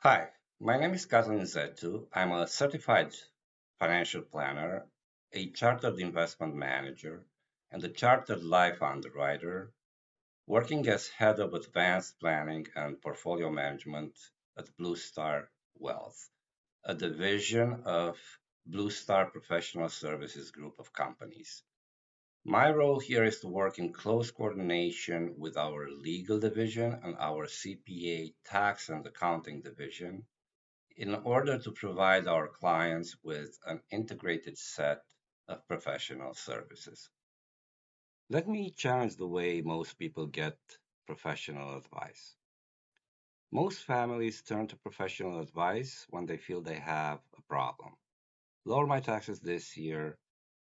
Hi, my name is Catalin Zetu. I'm a certified financial planner, a chartered investment manager, and a chartered life underwriter, working as head of advanced planning and portfolio management at Bluestar Wealth, a division of Bluestar Professional Services group of companies. My role here is to work in close coordination with our legal division and our CPA tax and accounting division in order to provide our clients with an integrated set of professional services. Let me challenge the way most people get professional advice. Most families turn to professional advice when they feel they have a problem. Lower my taxes this year,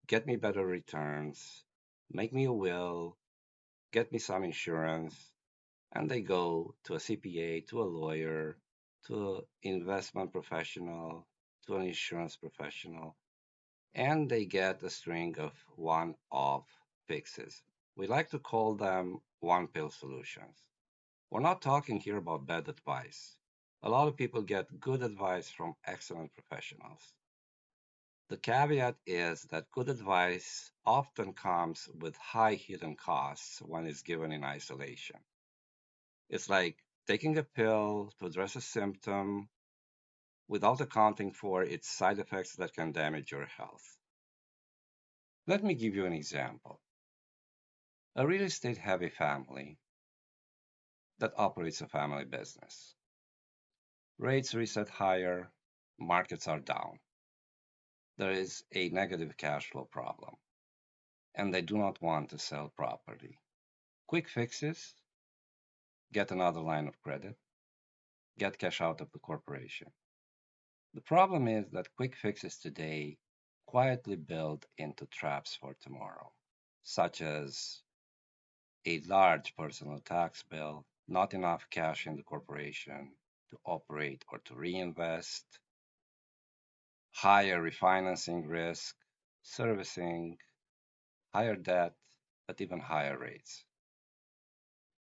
get me better returns, make me a will, get me some insurance, and they go to a CPA, to a lawyer, to an investment professional, to an insurance professional, and they get a string of one-off fixes. We like to call them one-pill solutions. We're not talking here about bad advice. A lot of people get good advice from excellent professionals. The caveat is that good advice often comes with high hidden costs when it's given in isolation. It's like taking a pill to address a symptom without accounting for its side effects that can damage your health. Let me give you an example. A real estate heavy family that operates a family business. Rates reset higher, markets are down. There is a negative cash flow problem, and they do not want to sell property. Quick fixes: get another line of credit, get cash out of the corporation. The problem is that quick fixes today quietly build into traps for tomorrow, such as a large personal tax bill, not enough cash in the corporation to operate or to reinvest, higher refinancing risk, servicing, higher debt at even higher rates.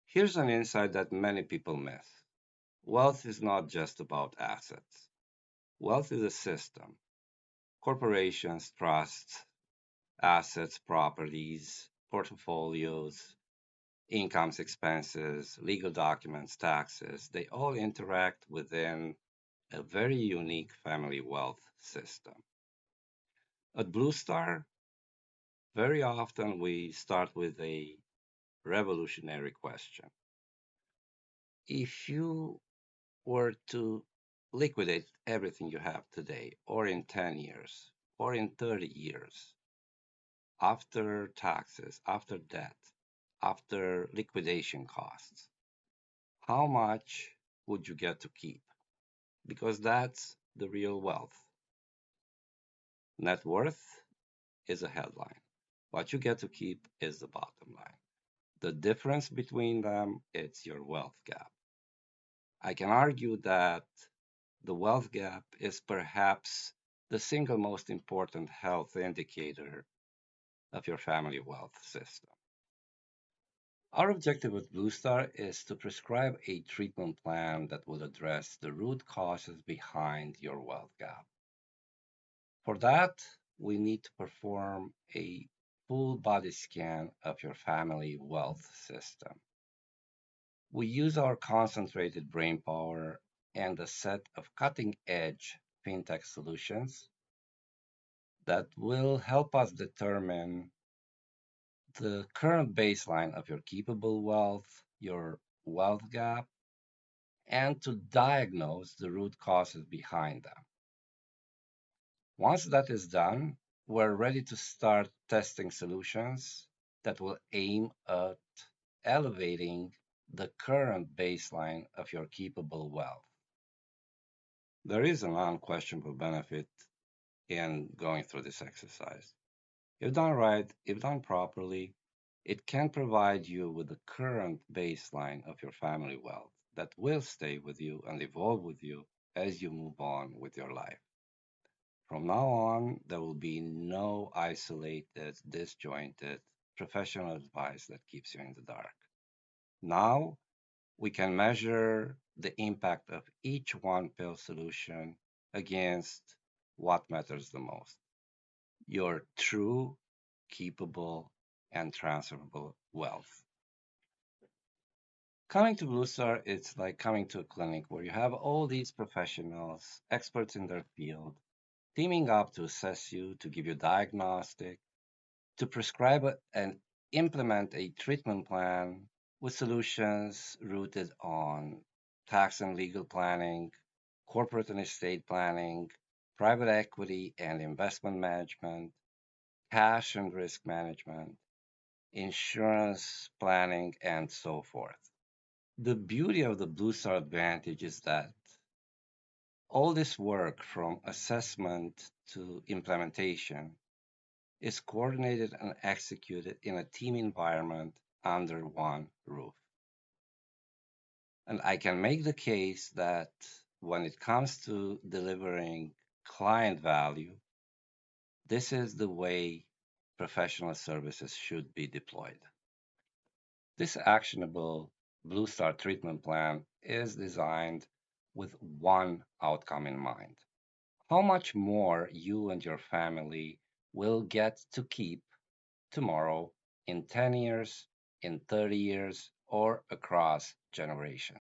Here's an insight that many people miss. Wealth is not just about assets. Wealth is a system. Corporations, trusts, assets, properties, portfolios, incomes, expenses, legal documents, taxes, they all interact within a very unique family wealth system. At Bluestar, very often we start with a revolutionary question. If you were to liquidate everything you have today, or in 10 years, or in 30 years, after taxes, after debt, after liquidation costs, how much would you get to keep? Because that's the real wealth. Net worth is a headline. What you get to keep is the bottom line. The difference between them, it's your wealth gap. I can argue that the wealth gap is perhaps the single most important health indicator of your family wealth system. Our objective with Bluestar is to prescribe a treatment plan that will address the root causes behind your wealth gap. For that, we need to perform a full body scan of your family wealth system. We use our concentrated brain power and a set of cutting-edge fintech solutions that will help us determine the current baseline of your keepable wealth, your wealth gap, and to diagnose the root causes behind them. Once that is done, we're ready to start testing solutions that will aim at elevating the current baseline of your keepable wealth. There is an unquestionable benefit in going through this exercise. If done right, if done properly, it can provide you with the current baseline of your family wealth that will stay with you and evolve with you as you move on with your life. From now on, there will be no isolated, disjointed professional advice that keeps you in the dark. Now, We can measure the impact of each one pill solution against what matters the most, your true, keepable, and transferable wealth. Coming to Bluestar, it's like coming to a clinic where you have all these professionals, experts in their field, teaming up to assess you, to give you diagnostic, to prescribe and implement a treatment plan with solutions rooted on tax and legal planning, corporate and estate planning, private equity and investment management, cash and risk management, insurance planning, and so forth. The beauty of the Bluestar Advantage is that all this work from assessment to implementation is coordinated and executed in a team environment under one roof. And I can make the case that when it comes to delivering client value, this is the way professional services should be deployed. This actionable Bluestar treatment plan is designed with one outcome in mind. How much more you and your family will get to keep tomorrow, in 10 years, in 30 years, or across generations.